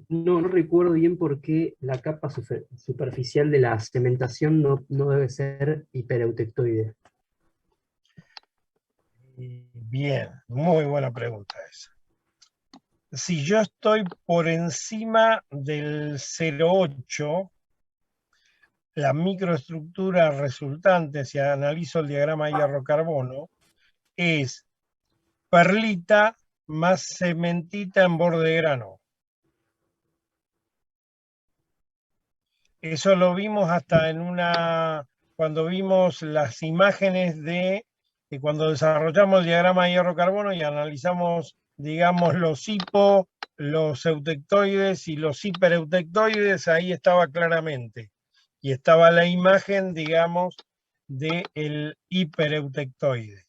No recuerdo bien por qué la capa superficial de la cementación no debe ser hipereutectoide. Bien, muy buena pregunta esa. Si yo estoy por encima del 0,8, la microestructura resultante, si analizo el diagrama hierro-carbono, es perlita más cementita en borde de grano. Eso lo vimos hasta cuando vimos las imágenes de cuando desarrollamos el diagrama de hierro-carbono y analizamos, digamos, los hipo, los eutectoides y los hipereutectoides, ahí estaba claramente. Y estaba la imagen, digamos, del hipereutectoide.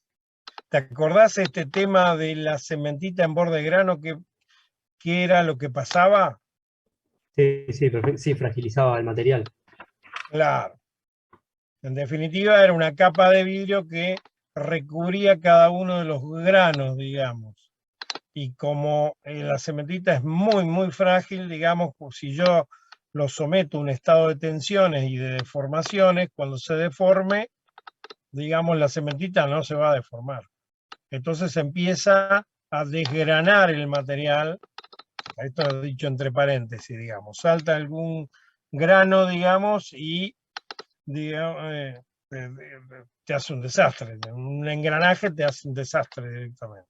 ¿Te acordás este tema de la cementita en borde de grano? ¿Qué era lo que pasaba? Sí, perfecto. Sí, fragilizaba el material. Claro. En definitiva, era una capa de vidrio que recubría cada uno de los granos, digamos. Y como la cementita es muy, muy frágil, digamos, si yo lo someto a un estado de tensiones y de deformaciones, cuando se deforme, digamos, la cementita no se va a deformar. Entonces empieza a desgranar el material, esto lo he dicho entre paréntesis, digamos, salta algún grano, digamos, y digamos, te hace un desastre, un engranaje te hace un desastre directamente.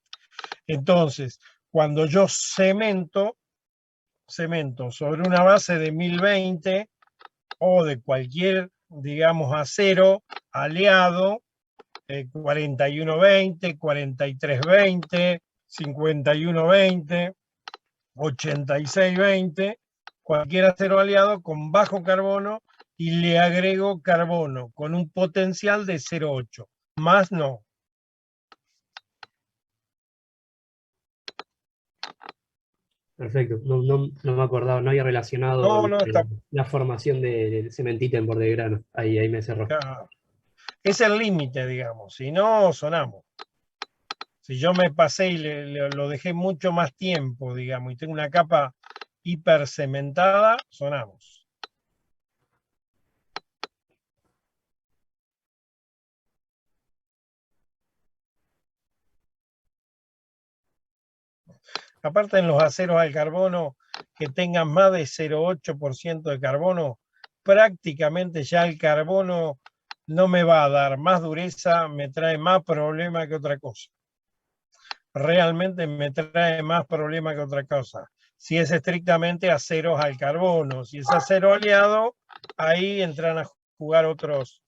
Entonces, cuando yo cemento sobre una base de 1020 o de cualquier, digamos, acero aleado, 4120, 4320, 5120, 8620, cualquier acero aliado con bajo carbono y le agrego carbono con un potencial de 0,8. Más no. Perfecto. No me acordaba, no había relacionado No, está. la formación de cementita en borde de grano. Ahí me cerró. Claro. Es el límite, digamos. Si no, sonamos. Si yo me pasé y lo dejé mucho más tiempo, digamos, y tengo una capa hipercementada, sonamos. Aparte en los aceros al carbono que tengan más de 0,8% de carbono, prácticamente ya el carbono no me va a dar más dureza, me trae más problema que otra cosa. Realmente me trae más problema que otra cosa. Si es estrictamente aceros al carbono, si es acero aliado, ahí entran a jugar otros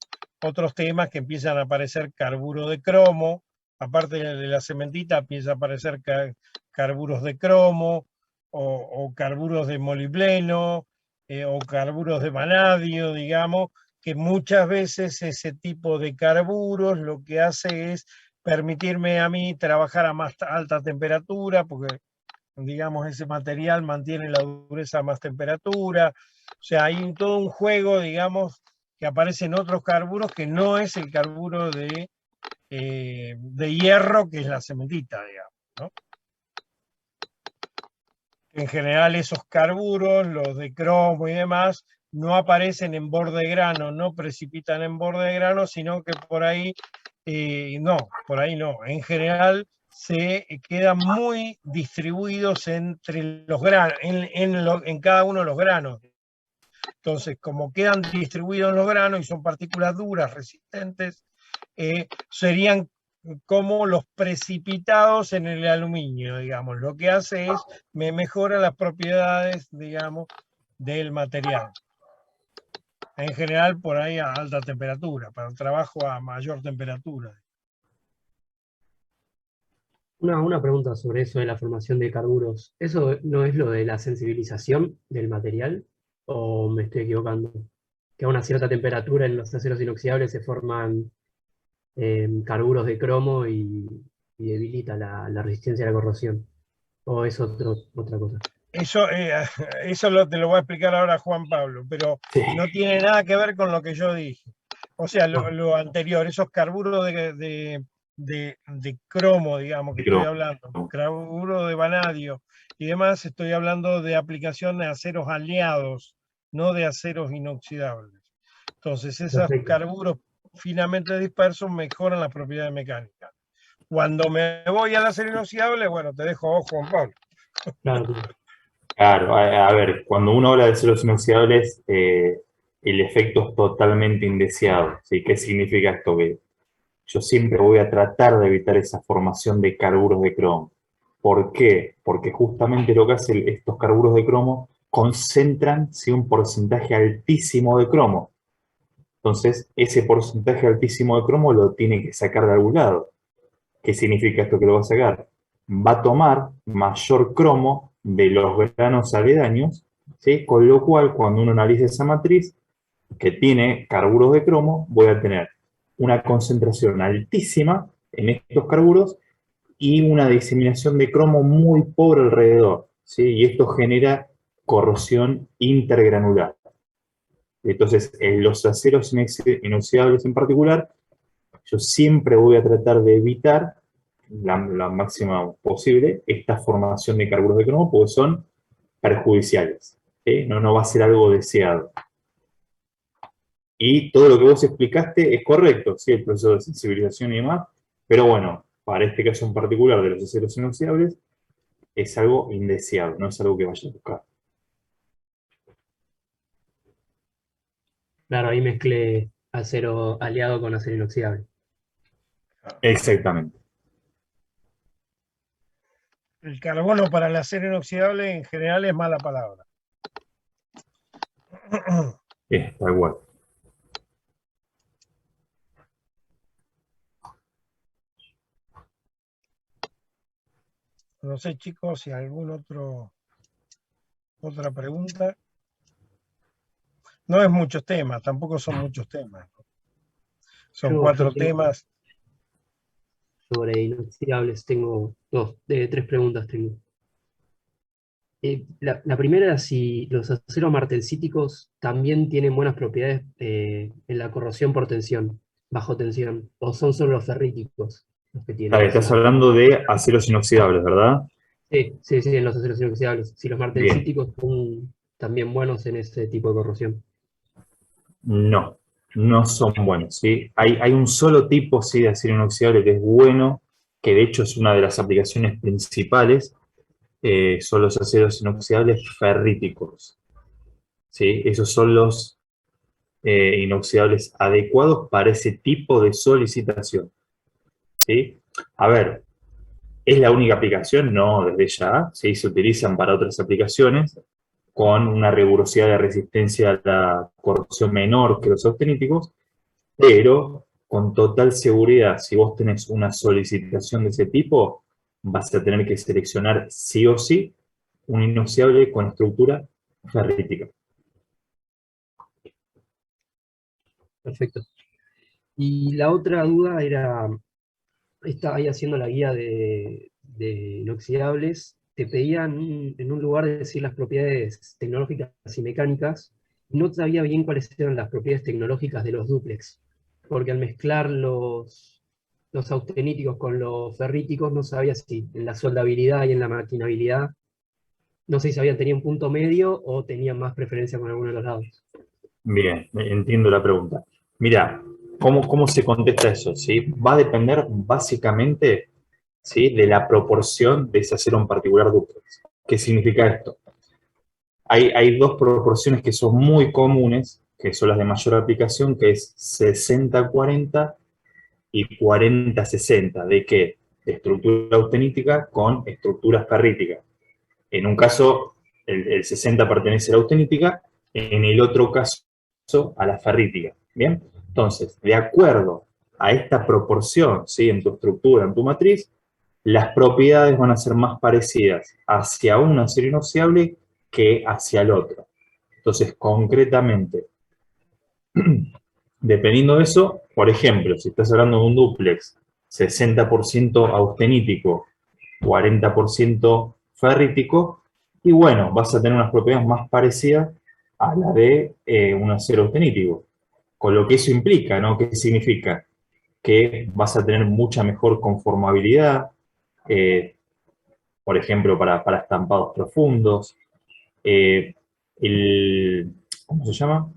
temas que empiezan a aparecer carburo de cromo, aparte de la cementita empieza a aparecer carburos de cromo o carburos de molibdeno o carburos de vanadio, digamos, que muchas veces ese tipo de carburos lo que hace es permitirme a mí trabajar a más alta temperatura, porque digamos ese material mantiene la dureza a más temperatura. O sea, hay todo un juego, digamos, que aparece en otros carburos que no es el carburo de hierro, que es la cementita, digamos, ¿no? En general esos carburos, los de cromo y demás, no aparecen en borde de grano, no precipitan en borde de grano, sino que por ahí por ahí no. En general se quedan muy distribuidos entre los granos, en cada uno de los granos. Entonces, como quedan distribuidos los granos y son partículas duras, resistentes, serían como los precipitados en el aluminio, digamos. Lo que hace es, me mejora las propiedades, digamos, del material. En general, por ahí a alta temperatura, para el trabajo a mayor temperatura. Una pregunta sobre eso de la formación de carburos. ¿Eso no es lo de la sensibilización del material? ¿O me estoy equivocando? Que a una cierta temperatura en los aceros inoxidables se forman carburos de cromo y debilita la resistencia a la corrosión. ¿O es otra cosa? Eso te lo voy a explicar ahora Juan Pablo, pero Sí. no tiene nada que ver con lo que yo dije. O sea, lo anterior, esos carburos de cromo, digamos, que estoy hablando, carburo de vanadio y demás, estoy hablando de aplicación de aceros aleados, no de aceros inoxidables. Entonces, esos Perfecto. carburos finamente dispersos mejoran las propiedades mecánicas. Cuando me voy al acero inoxidable, bueno, te dejo Juan Pablo. Claro. Claro, a ver, cuando uno habla de aceros inoxidables, el efecto es totalmente indeseado, ¿sí? ¿Qué significa esto? Que yo siempre voy a tratar de evitar esa formación de carburos de cromo. ¿Por qué? Porque justamente lo que hacen estos carburos de cromo concentran, ¿sí?, un porcentaje altísimo de cromo. Entonces, ese porcentaje altísimo de cromo lo tiene que sacar de algún lado. ¿Qué significa esto que lo va a sacar? Va a tomar mayor cromo de los granos aledaños, ¿sí? Con lo cual, cuando uno analiza esa matriz que tiene carburos de cromo, voy a tener una concentración altísima en estos carburos y una diseminación de cromo muy pobre alrededor, ¿sí? Y esto genera corrosión intergranular. Entonces, en los aceros inoxidables en particular, yo siempre voy a tratar de evitar la máxima posible esta formación de carburos de cromo porque son perjudiciales, ¿sí? No va a ser algo deseado. Y todo lo que vos explicaste es correcto, ¿sí? El proceso de sensibilización y demás, pero bueno, para este caso en particular de los aceros inoxidables, es algo indeseado, no es algo que vaya a buscar. Claro, ahí mezclé acero aliado con acero inoxidable. Exactamente. El carbono para el acero inoxidable en general es mala palabra. Tal cual. No sé, chicos, si algún otra pregunta. No es muchos temas, tampoco son muchos temas. Son Yo 4 tengo- temas. Sobre inoxidables tengo tres preguntas tengo. La primera era si los aceros martensíticos también tienen buenas propiedades en la corrosión por tensión, bajo tensión, o son solo los ferríticos los que tienen. Estás hablando de aceros inoxidables, ¿verdad? Sí, en los aceros inoxidables. Si los Bien. martensíticos son también buenos en ese tipo de corrosión. No son buenos, ¿sí? Hay un solo tipo, ¿sí?, de acero inoxidable que es bueno, que de hecho es una de las aplicaciones principales, son los aceros inoxidables ferríticos, ¿sí? Esos son los inoxidables adecuados para ese tipo de solicitación, ¿sí? A ver, ¿es la única aplicación? No, desde ya, ¿sí? Se utilizan para otras aplicaciones con una rigurosidad de resistencia a la corrosión menor que los austeníticos, pero con total seguridad, si vos tenés una solicitación de ese tipo, vas a tener que seleccionar sí o sí un inoxidable con estructura ferrítica. Perfecto. Y la otra duda era, estaba ahí haciendo la guía de inoxidables, te pedían en un lugar decir las propiedades tecnológicas y mecánicas, no sabía bien cuáles eran las propiedades tecnológicas de los dúplex, porque al mezclar los austeníticos con los ferríticos no sabía si en la soldabilidad y en la maquinabilidad, no sé si habían tenido un punto medio o tenían más preferencia con alguno de los lados. Bien, entiendo la pregunta. Mira, ¿cómo se contesta eso? ¿Sí? Va a depender básicamente, ¿sí?, de la proporción de ese acero en particular dúplex. ¿Qué significa esto? hay dos proporciones que son muy comunes, que son las de mayor aplicación, que es 60-40 y 40-60. ¿De qué? De estructura austenítica con estructura ferrítica. En un caso, el 60 pertenece a la austenítica, en el otro caso a la ferrítica. ¿Bien? Entonces, de acuerdo a esta proporción, ¿sí? En tu estructura, en tu matriz, las propiedades van a ser más parecidas hacia un acero inoxidable que hacia el otro. Entonces, concretamente, dependiendo de eso, por ejemplo, si estás hablando de un dúplex 60% austenítico, 40% ferrítico, y bueno, vas a tener unas propiedades más parecidas a la de un acero austenítico. Con lo que eso implica, ¿no? ¿Qué significa? Que vas a tener mucha mejor conformabilidad, eh, por ejemplo, para estampados profundos. ¿Cómo se llama?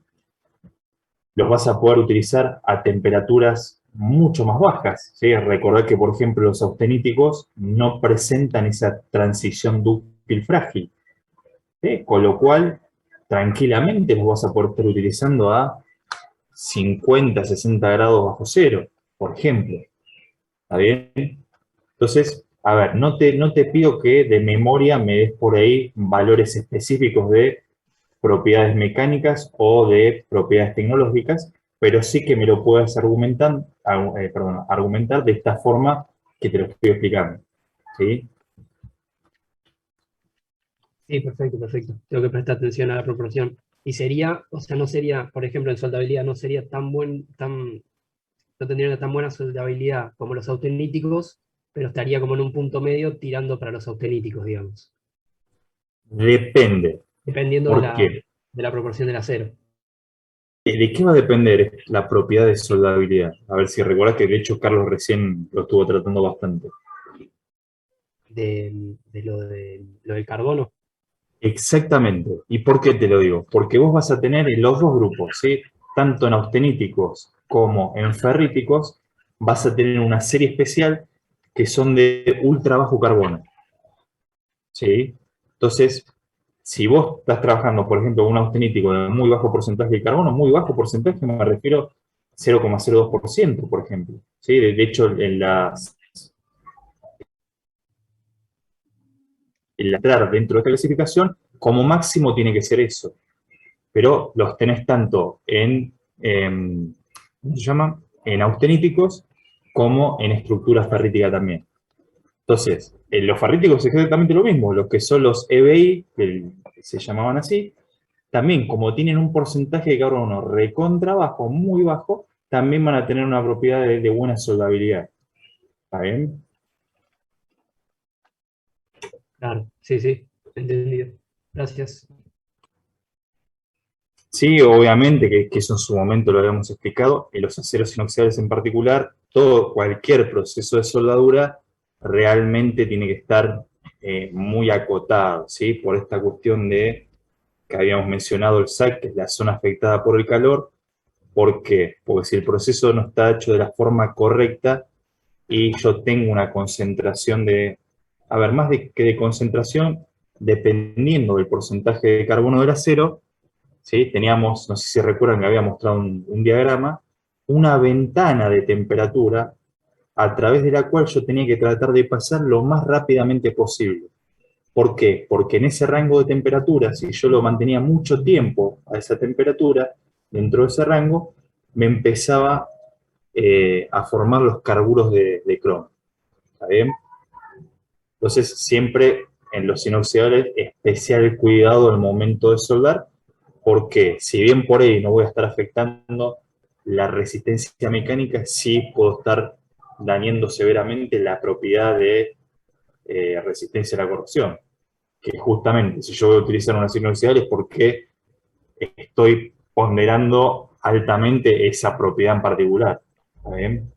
Los vas a poder utilizar a temperaturas mucho más bajas, ¿sí? Recordad que, por ejemplo, los austeníticos no presentan esa transición dúctil frágil, ¿sí? Con lo cual, tranquilamente los vas a poder estar utilizando a 50, 60 grados bajo cero, por ejemplo. ¿Está bien? Entonces, a ver, no te pido que de memoria me des por ahí valores específicos de propiedades mecánicas o de propiedades tecnológicas, pero sí que me lo puedas argumentar de esta forma que te lo estoy explicando. ¿Sí? Sí, perfecto, perfecto. Tengo que prestar atención a la proporción. Y sería, o sea, no sería, por ejemplo, en soldabilidad no sería no tendría una tan buena soldabilidad como los austeníticos, pero estaría como en un punto medio tirando para los austeníticos, digamos, Depende. dependiendo ¿Por qué? de la proporción del acero, ¿De qué va a depender la propiedad de soldabilidad? A ver si recuerdas que de hecho Carlos recién lo estuvo tratando bastante. de lo del carbono. Exactamente. ¿Y por qué te lo digo? Porque vos vas a tener en los dos grupos, ¿sí? Tanto en austeníticos como en ferríticos, vas a tener una serie especial que son de ultra bajo carbono. ¿Sí? Entonces, si vos estás trabajando, por ejemplo, un austenítico de muy bajo porcentaje de carbono, muy bajo porcentaje me refiero 0,02%, por ejemplo. ¿Sí? De hecho, entrar dentro de esta clasificación, como máximo tiene que ser eso. Pero los tenés tanto ¿cómo se llama? En austeníticos como en estructura ferrítica también. Entonces, los ferríticos es exactamente lo mismo, los que son los EBI, que se llamaban así, también como tienen un porcentaje de carbono recontra bajo, muy bajo, también van a tener una propiedad de buena soldabilidad. ¿Está bien? Claro, sí, sí, entendido. Gracias. Sí, obviamente que eso en su momento lo habíamos explicado, en los aceros inoxidables en particular, cualquier proceso de soldadura realmente tiene que estar muy acotado, ¿sí? Por esta cuestión de que habíamos mencionado el SAC, que es la zona afectada por el calor. ¿Por qué? Porque si el proceso no está hecho de la forma correcta y yo tengo una concentración a ver, más que de concentración, dependiendo del porcentaje de carbono del acero, ¿sí? Teníamos, no sé si recuerdan que había mostrado un diagrama, una ventana de temperatura a través de la cual yo tenía que tratar de pasar lo más rápidamente posible. ¿Por qué? Porque en ese rango de temperatura, si yo lo mantenía mucho tiempo a esa temperatura, dentro de ese rango, me empezaba a formar los carburos de cromo. ¿Está bien? Entonces, siempre en los inoxidables, especial cuidado al momento de soldar, porque si bien por ahí no voy a estar afectando la resistencia mecánica, sí puedo estar dañando severamente la propiedad de resistencia a la corrosión. Que justamente, si yo voy a utilizar un acero inoxidable es porque estoy ponderando altamente esa propiedad en particular. ¿Está bien?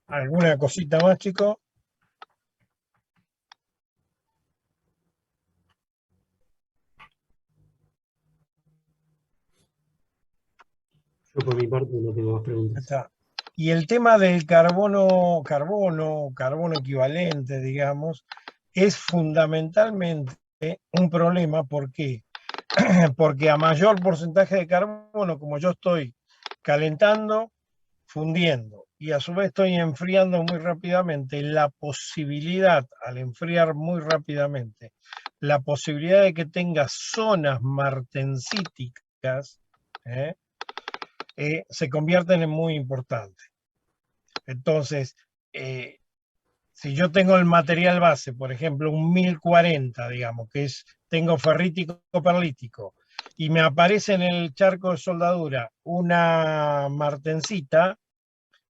¿Alguna cosita más, chicos? Está. Y el tema del carbono equivalente, digamos, es fundamentalmente un problema. ¿Por qué? Porque a mayor porcentaje de carbono, como yo estoy calentando, fundiendo, y a su vez estoy enfriando muy rápidamente, la posibilidad, al enfriar muy rápidamente, la posibilidad de que tenga zonas martensíticas, se convierten en muy importantes. Entonces, si yo tengo el material base, por ejemplo, un 1040, digamos, que es, tengo ferrítico perlítico, y me aparece en el charco de soldadura una martensita,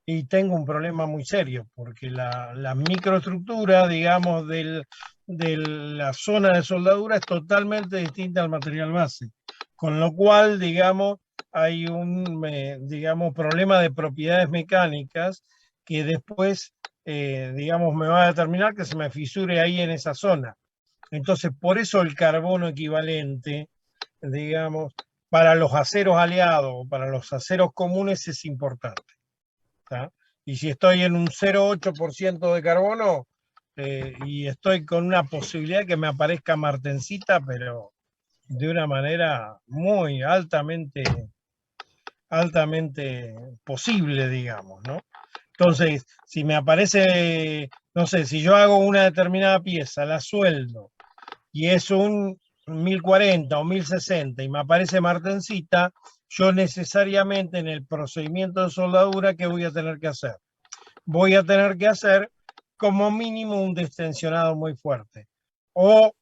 y tengo un problema muy serio, porque la microestructura, digamos, de la zona de soldadura es totalmente distinta al material base. Con lo cual, digamos, hay un digamos, problema de propiedades mecánicas que después, digamos, me va a determinar que se me fisure ahí en esa zona. Entonces, por eso el carbono equivalente, digamos, para los aceros aliados o para los aceros comunes es importante. ¿Tá? Y si estoy en un 0,8% de carbono y estoy con una posibilidad que me aparezca martensita, pero de una manera muy altamente posible, digamos, ¿no? Entonces, si me aparece, no sé, si yo hago una determinada pieza, la sueldo, y es un 1040 o 1060 y me aparece martensita, yo necesariamente en el procedimiento de soldadura, ¿qué voy a tener que hacer? Voy a tener que hacer como mínimo un destensionado muy fuerte. O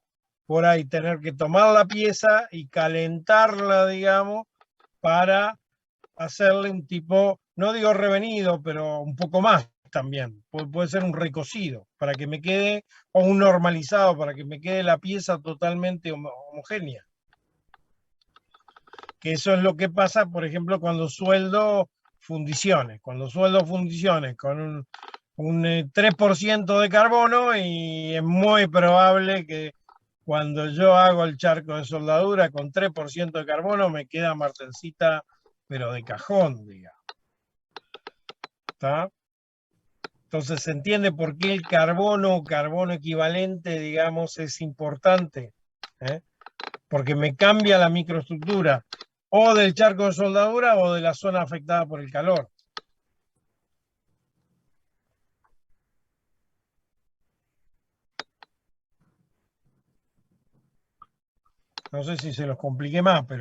por ahí tener que tomar la pieza y calentarla, digamos, para hacerle un tipo, no digo revenido, pero un poco más también. Puede ser un recocido para que me quede, o un normalizado para que me quede la pieza totalmente homogénea. Que eso es lo que pasa, por ejemplo, cuando sueldo fundiciones. Cuando sueldo fundiciones con un 3% de carbono, y es muy probable que cuando yo hago el charco de soldadura con 3% de carbono me queda martensita, pero de cajón, digamos. ¿Está? Entonces se entiende por qué el carbono equivalente, digamos, es importante, porque me cambia la microestructura o del charco de soldadura o de la zona afectada por el calor. No sé si se los compliqué más, pero